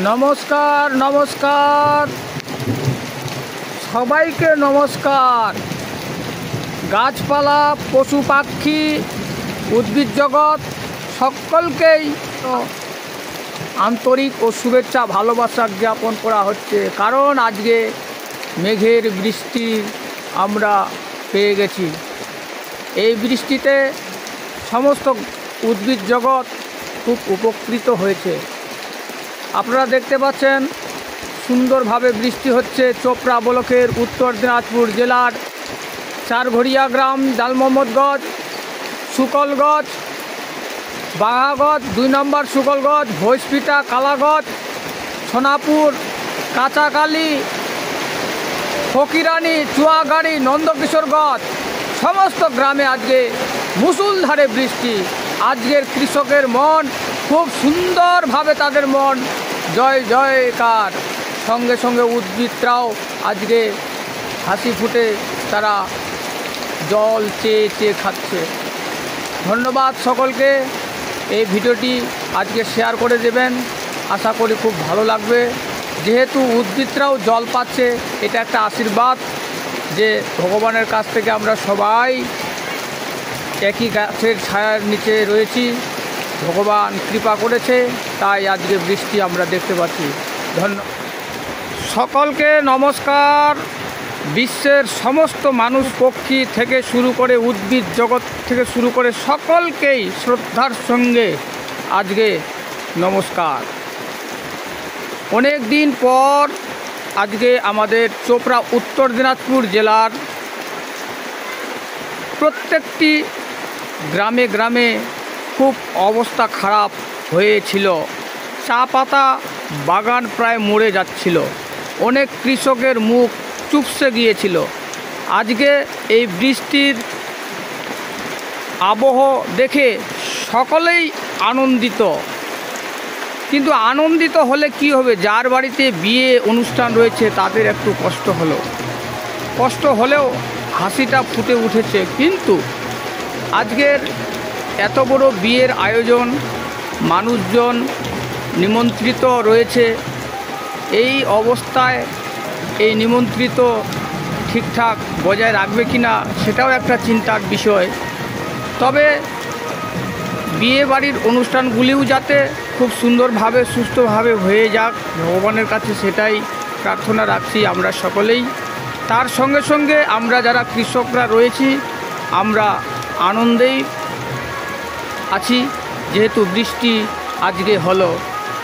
নমস্কার নমস্কার সবাইকে নমস্কার। গাছপালা, পশু পাখি, উদ্ভিদ জগৎ সকলকেই আন্তরিক ও শুভেচ্ছা ভালোবাসা জ্ঞাপন করা হচ্ছে। কারণ আজকে মেঘের বৃষ্টি আমরা পেয়ে গেছি। এই বৃষ্টিতে সমস্ত উদ্ভিদ জগৎ খুব উপকৃত হয়েছে। আপনারা দেখতে পাচ্ছেন সুন্দরভাবে বৃষ্টি হচ্ছে। চোপড়া ব্লকের উত্তর দিনাজপুর জেলার চারঘড়িয়া গ্রাম, জালমোহাম্মদগঞ্জ, শুকলগঞ্জ, বাঘাগঞ্জ ২ নম্বর শুকলগঞ্জ, ভোজপিটা, কালাগঞ্জ, সোনাপুর, কাঁচাকালী, ফকিরানি, চুয়াগাড়ি, নন্দকিশোরগঞ্জ সমস্ত গ্রামে আজকে মুষলধারে বৃষ্টি। আজকের কৃষকের মন খুব সুন্দরভাবে, তাদের মন জয় জয়কার। সঙ্গে সঙ্গে উদ্ভিদরাও আজকে হাসি ফুটে তারা জল চেয়ে চেয়ে খাচ্ছে। ধন্যবাদ সকলকে। এই ভিডিওটি আজকে শেয়ার করে দেবেন, আশা করি খুব ভালো লাগবে। যেহেতু উদ্ভিদরাও জল পাচ্ছে, এটা একটা আশীর্বাদ যে ভগবানের কাছ থেকে আমরা সবাই একই গাছের ছায়ার নিচে রয়েছি। ভগবান কৃপা করেছে, তাই আজকে বৃষ্টি আমরা দেখতে পাচ্ছি। সকলকে নমস্কার। বিশ্বের সমস্ত মানুষ, পক্ষী থেকে শুরু করে উদ্ভিদ জগৎ থেকে শুরু করে সকলকেই শ্রদ্ধার সঙ্গে আজকে নমস্কার। অনেক দিন পর আজকে আমাদের চোপড়া উত্তর দিনাজপুর জেলার প্রত্যেকটি গ্রামে গ্রামে খুব অবস্থা খারাপ হয়েছিল। চা পাতা বাগান প্রায় মরে যাচ্ছিল। অনেক কৃষকের মুখ চুপসে গিয়েছিল। আজকে এই বৃষ্টির আবহ দেখে সকলেই আনন্দিত। কিন্তু আনন্দিত হলে কি হবে, যার বাড়িতে বিয়ে অনুষ্ঠান রয়েছে তাদের একটু কষ্ট হলেও হাসিটা ফুটে উঠেছে। কিন্তু আজকের এত বড় বিয়ের আয়োজন, মানুষজন নিমন্ত্রিত রয়েছে, এই অবস্থায় এই নিমন্ত্রিত ঠিকঠাক বজায় রাখবে কিনা সেটাও একটা চিন্তার বিষয়। তবে বিয়ে বাড়ির অনুষ্ঠানগুলিও যাতে খুব সুন্দরভাবে সুস্থভাবে হয়ে যাক, ভগবানের কাছে সেটাই প্রার্থনা রাখছি আমরা সকলেই। তার সঙ্গে সঙ্গে আমরা যারা কৃষকরা রয়েছি আমরা আনন্দেই আছি। যেহেতু বৃষ্টি আজকে হলো,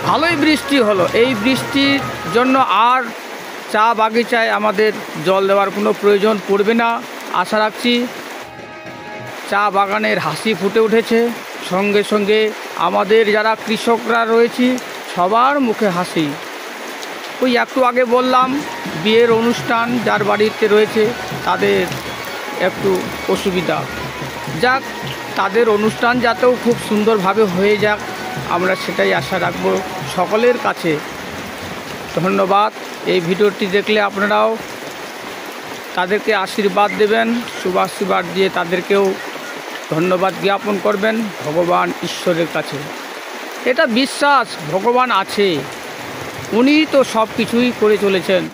ভালোই বৃষ্টি হলো। এই বৃষ্টির জন্য আর চা বাগিচায় আমাদের জল দেওয়ার কোনো প্রয়োজন পড়বে না, আশা রাখছি। চা বাগানের হাসি ফুটে উঠেছে। সঙ্গে সঙ্গে আমাদের যারা কৃষকরা রয়েছি সবার মুখে হাসি। ওই একটু আগে বললাম বিয়ের অনুষ্ঠান যার বাড়িতে রয়েছে তাদের একটু অসুবিধা, যাক তাদের অনুষ্ঠান যাতেও খুব সুন্দরভাবে হয়ে যাক, আমরা সেটাই আশা রাখব সকলের কাছে। ধন্যবাদ। এই ভিডিওটি দেখলে আপনারাও তাদেরকে আশীর্বাদ দেবেন, শুভাশীর্বাদ দিয়ে তাদেরকেও ধন্যবাদ জ্ঞাপন করবেন ভগবান ঈশ্বরের কাছে। এটা বিশ্বাস ভগবান আছে, উনিই তো সব কিছুই করে চলেছেন।